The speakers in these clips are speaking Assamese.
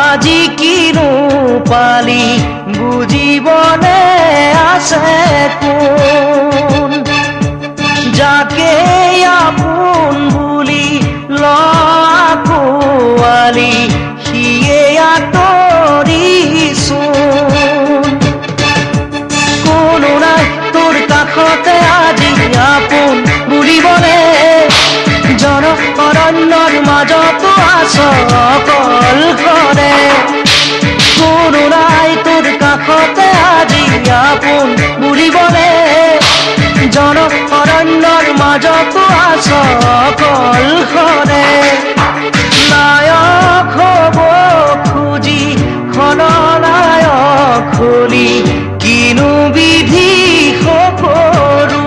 আজি কিনো পালি বুজিবনে আছে কোন যাকে আপোন বুলি লাকুৱালি সিয়ে আঁতৰিছোন কোনো নাই তোৰ কাষতে আজি আপোন বুলিবনে জন অৰণ্যৰ মাজতো আছ অকলশৰে কোনো নাই তোৰ কাষতে আজি আপোন বুলিবনে জন অৰণ্যৰ মাজতো আছ অকলশৰে নায়ক হ'ব খুজি খলনায়ক হলি কিনো বিধি সকলো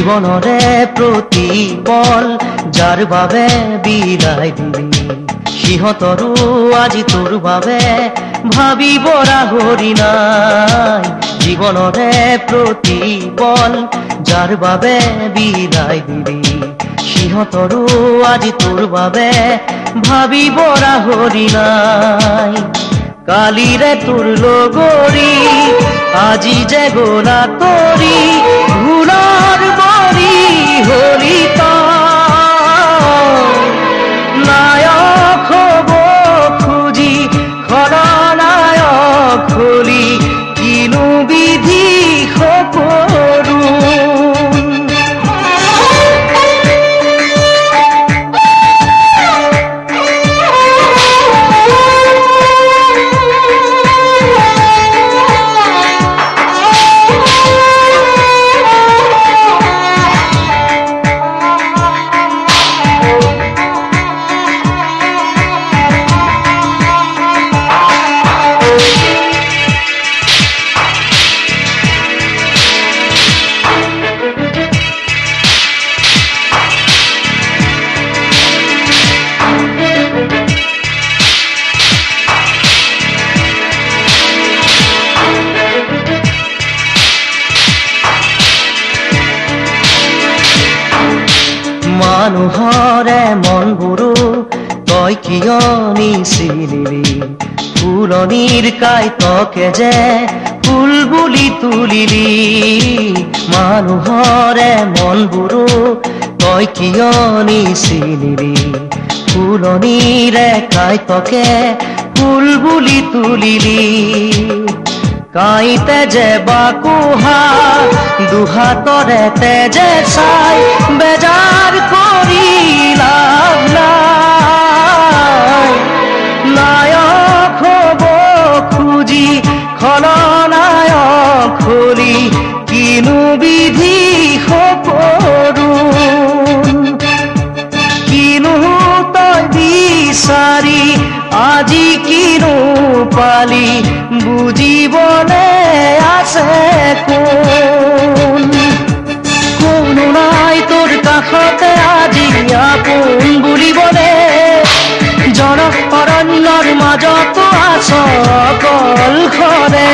জীৱনৰে প্ৰতিবল যাৰ বাবে বিদায় দিলি সিহঁতৰো আজি তোৰ বাবে ভাবিব ৰাহৰি নাই জীৱনৰে প্ৰতিবল যাৰ বাবে বিদায় দিলি সিহঁতৰো আজি তোৰ বাবে ভাবিব ৰাহৰি নাই কালিৰে তোৰ লগৰী আজি যে গলা তৰি ভুলৰ বৰি হলি নায়ক হ'ব খুজি খলনায়ক হলি কিনো বিধি সকলো মানুহৰে মনবোৰো তই কিয় নিচিনিলি ফুলনিৰ কাইতকে যে ফুল বুলি তুলিলি মানুহৰে মনবোৰো তই কিয় নিচিনিলি ফুলনিৰে কাইতকে ফুল বুলি তুলিলি কাইতে যে বাকুহা দুহাতৰে তেজে চাই বেজাৰ কৰি লাভ নাই নায়ক হ'ব খুজি খলনায়ক হলি কিনো বিধি সকলো কিনো তই বিচাৰি আজি কিনো পালি বুজিবনে আছে কোন কোনো নাই তোৰ কাষতে আজি আপোন বুলিবনে জন অৰণ্যৰ মাজতো আছ অকলশৰে